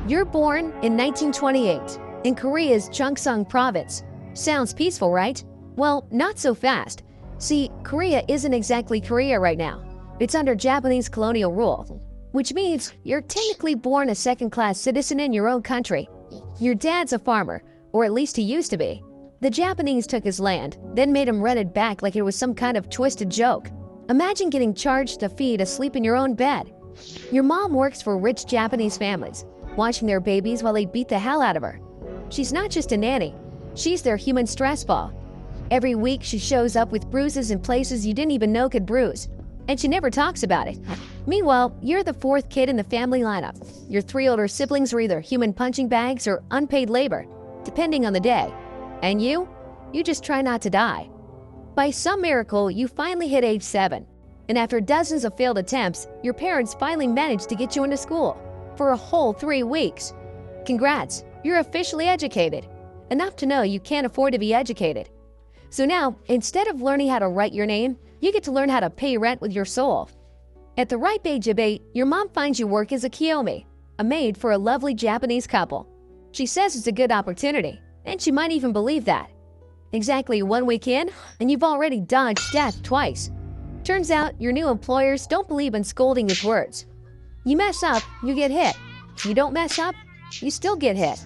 You're born in 1928 in Korea's Cheongsang province. Sounds peaceful, right? Well, not so fast. See, Korea isn't exactly Korea right now. It's under Japanese colonial rule, which means you're technically born a second-class citizen in your own country. Your dad's a farmer, or at least he used to be. The Japanese took his land, then made him rent it back like it was some kind of twisted joke. Imagine getting charged to feed or sleep in your own bed. Your mom works for rich Japanese families, watching their babies while they beat the hell out of her. She's not just a nanny, she's their human stress ball. Every week she shows up with bruises in places you didn't even know could bruise, and she never talks about it. Meanwhile, you're the fourth kid in the family lineup. Your three older siblings are either human punching bags or unpaid labor, depending on the day. And you just try not to die. By some miracle, you finally hit age 7. And after dozens of failed attempts, your parents finally managed to get you into school for a whole 3 weeks. Congrats, you're officially educated. Enough to know you can't afford to be educated. So now, instead of learning how to write your name, you get to learn how to pay rent with your soul. At the ripe age of 8, your mom finds you work as a kiyomi, a maid for a lovely Japanese couple. She says it's a good opportunity, and she might even believe that. Exactly 1 week in, and you've already dodged death twice. Turns out your new employers don't believe in scolding with words. You mess up, you get hit. You don't mess up, you still get hit.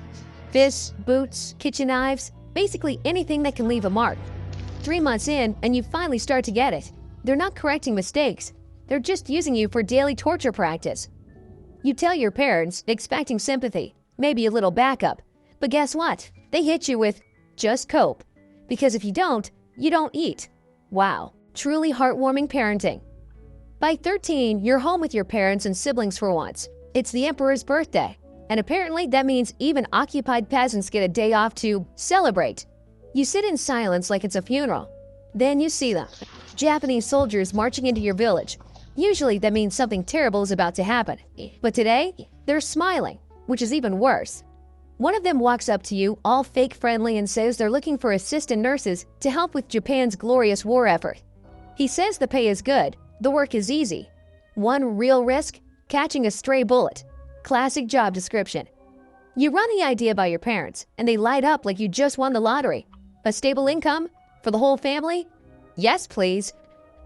Fists, boots, kitchen knives, basically anything that can leave a mark. 3 months in, and you finally start to get it. They're not correcting mistakes. They're just using you for daily torture practice. You tell your parents, expecting sympathy, maybe a little backup. But guess what? They hit you with, just cope. Because if you don't eat. Wow, truly heartwarming parenting. By 13, you're home with your parents and siblings for once. It's the emperor's birthday. And apparently that means even occupied peasants get a day off to celebrate. You sit in silence like it's a funeral. Then you see them. Japanese soldiers marching into your village. Usually that means something terrible is about to happen. But today, they're smiling, which is even worse. One of them walks up to you, all fake friendly, and says they're looking for assistant nurses to help with Japan's glorious war effort. He says the pay is good, the work is easy. One real risk, catching a stray bullet. Classic job description. You run the idea by your parents, and they light up like you just won the lottery. A stable income? For the whole family? Yes, please.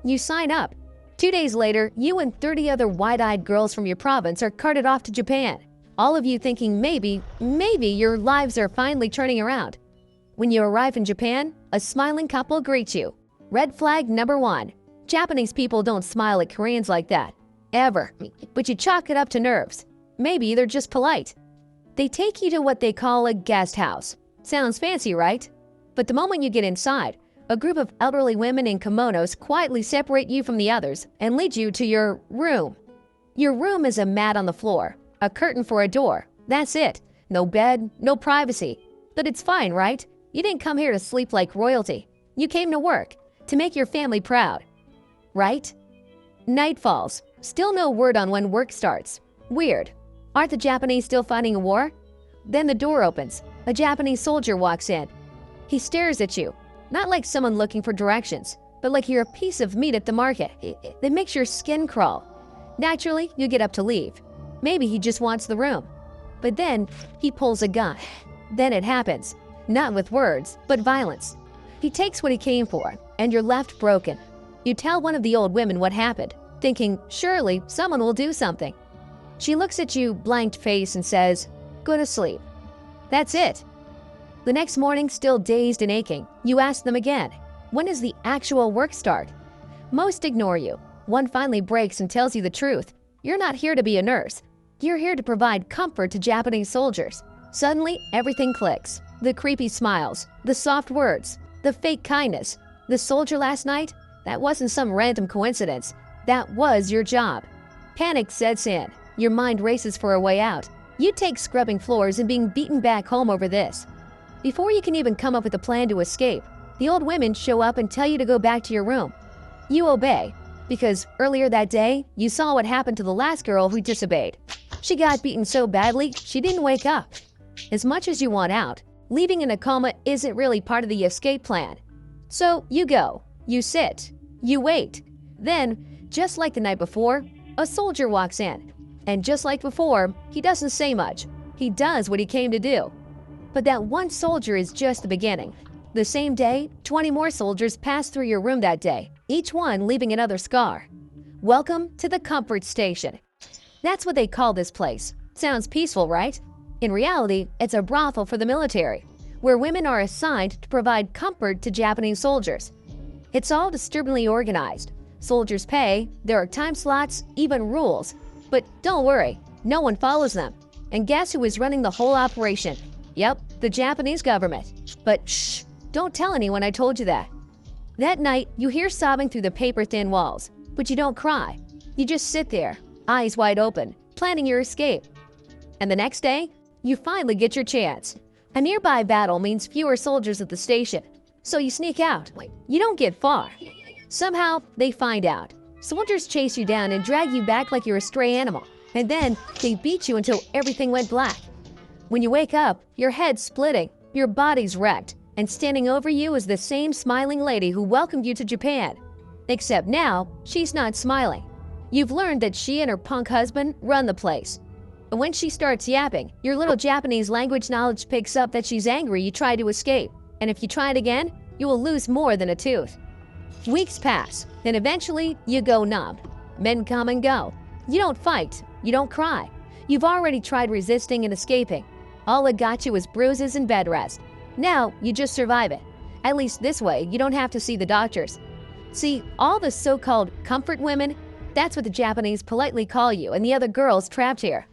You sign up. 2 days later, you and 30 other wide-eyed girls from your province are carted off to Japan. All of you thinking maybe your lives are finally turning around. When you arrive in Japan, a smiling couple greets you. Red flag number 1. Japanese people don't smile at Koreans like that. Ever. But you chalk it up to nerves. Maybe they're just polite. They take you to what they call a guest house. Sounds fancy, right? But the moment you get inside, a group of elderly women in kimonos quietly separate you from the others and lead you to your room. Your room is a mat on the floor, a curtain for a door. That's it. No bed, no privacy. But it's fine, right? You didn't come here to sleep like royalty. You came to work, to make your family proud. Right? Night falls. Still no word on when work starts. Weird. Aren't the Japanese still fighting a war? Then the door opens. A Japanese soldier walks in. He stares at you, not like someone looking for directions, but like you're a piece of meat at the market. That makes your skin crawl. Naturally, you get up to leave. Maybe he just wants the room. But then, he pulls a gun. Then it happens. Not with words, but violence. He takes what he came for, and you're left broken. You tell one of the old women what happened, thinking, surely someone will do something. She looks at you, blanked face, and says, go to sleep. That's it. The next morning, still dazed and aching, you ask them again, when does the actual work start? Most ignore you. One finally breaks and tells you the truth. You're not here to be a nurse. You're here to provide comfort to Japanese soldiers. Suddenly, everything clicks. The creepy smiles, the soft words, the fake kindness. The soldier last night? That wasn't some random coincidence. That was your job. Panic sets in. Your mind races for a way out. You take scrubbing floors and being beaten back home over this. Before you can even come up with a plan to escape, the old women show up and tell you to go back to your room. You obey, because earlier that day, you saw what happened to the last girl who disobeyed. She got beaten so badly, she didn't wake up. As much as you want out, leaving in a coma isn't really part of the escape plan. So you go, you sit, you wait. Then, just like the night before, a soldier walks in. And just like before, he doesn't say much. He He does what he came to do. But that one soldier is just the beginning. The same day, 20 more soldiers pass through your room that day, each one leaving another scar. Welcome to the comfort station. That's what they call this place. Sounds peaceful, right? In reality, it's a brothel for the military, where women are assigned to provide comfort to Japanese soldiers. It's all disturbingly organized. Soldiers pay, there are time slots, even rules. But don't worry, no one follows them. And guess who is running the whole operation? Yep, the Japanese government. But shh, don't tell anyone I told you that. That night, you hear sobbing through the paper-thin walls, but you don't cry. You just sit there, eyes wide open, planning your escape. And the next day, you finally get your chance. A nearby battle means fewer soldiers at the station, so you sneak out. You don't get far. Somehow, they find out. Soldiers chase you down and drag you back like you're a stray animal, and then they beat you until everything went black. When you wake up, your head's splitting, your body's wrecked, and standing over you is the same smiling lady who welcomed you to Japan. Except now, she's not smiling. You've learned that she and her punk husband run the place. And when she starts yapping, your little Japanese language knowledge picks up that she's angry you tried to escape. And if you try it again, you will lose more than a tooth. Weeks pass, and eventually you go numb. Men come and go. You don't fight, you don't cry. You've already tried resisting and escaping. All it got you was bruises and bed rest. Now you just survive it. At least this way, you don't have to see the doctors. See, all the so-called comfort women, that's what the Japanese politely call you and the other girls trapped here.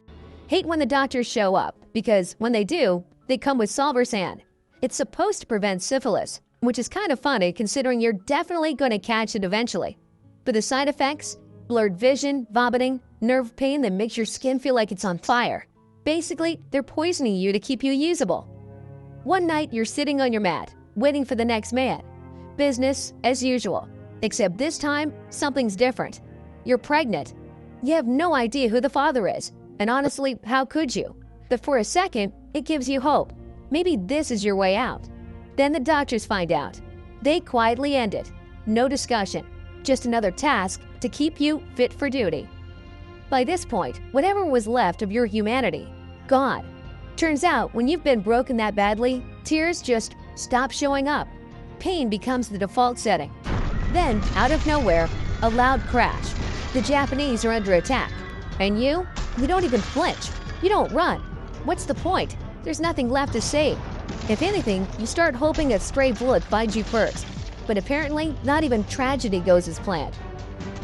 Hate when the doctors show up, because when they do, they come with Salvarsan. It's supposed to prevent syphilis, which is kind of funny considering you're definitely going to catch it eventually. But the side effects? Blurred vision, vomiting, nerve pain that makes your skin feel like it's on fire. Basically, they're poisoning you to keep you usable. One night, you're sitting on your mat, waiting for the next man. Business as usual, except this time, something's different. You're pregnant. You have no idea who the father is, and honestly, how could you? But for a second, it gives you hope. Maybe this is your way out. Then the doctors find out. They quietly end it. No discussion, just another task to keep you fit for duty. By this point, whatever was left of your humanity, gone. Turns out, when you've been broken that badly, tears just stop showing up. Pain becomes the default setting. Then, out of nowhere, a loud crash. The Japanese are under attack. And you don't even flinch. You don't run. What's the point? There's nothing left to save. If anything, you start hoping a stray bullet finds you first. But apparently, not even tragedy goes as planned.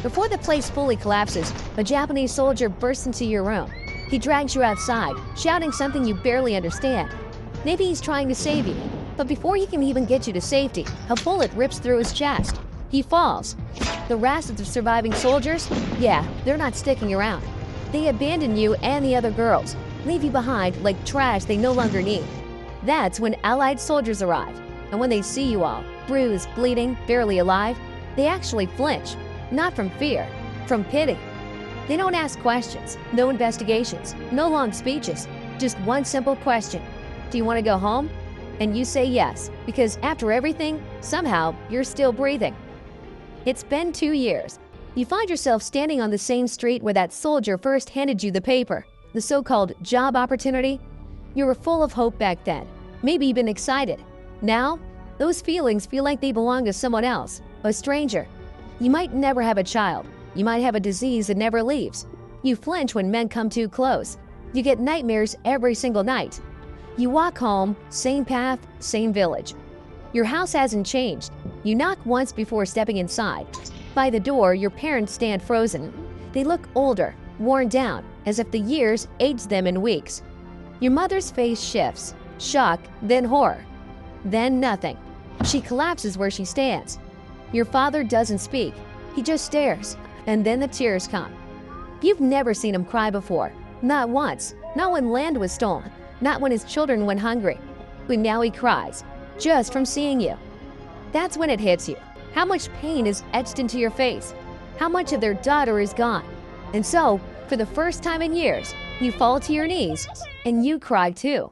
Before the place fully collapses, a Japanese soldier bursts into your room. He drags you outside, shouting something you barely understand. Maybe he's trying to save you, but before he can even get you to safety, a bullet rips through his chest. He falls. The rest of the surviving soldiers, yeah, they're not sticking around. They abandon you and the other girls, leave you behind like trash they no longer need. That's when Allied soldiers arrive, and when they see you all, bruised, bleeding, barely alive, they actually flinch, not from fear, from pity. They don't ask questions, no investigations, no long speeches, just one simple question. Do you want to go home? And you say yes, because after everything, somehow, you're still breathing. It's been 2 years. You find yourself standing on the same street where that soldier first handed you the paper, the so-called job opportunity. You were full of hope back then, maybe even excited. Now, those feelings feel like they belong to someone else, a stranger. You might never have a child. You might have a disease that never leaves. You flinch when men come too close. You get nightmares every single night. You walk home, same path, same village. Your house hasn't changed. You knock once before stepping inside. By the door, your parents stand frozen. They look older, worn down, as if the years aged them in weeks. Your mother's face shifts, shock, then horror. Then nothing. She collapses where she stands. Your father doesn't speak. He just stares, and then the tears come. You've never seen him cry before. Not once. Not when land was stolen. Not when his children went hungry. But now he cries, just from seeing you. That's when it hits you. How much pain is etched into your face. How much of their daughter is gone. And so, for the first time in years, you fall to your knees, and you cry too.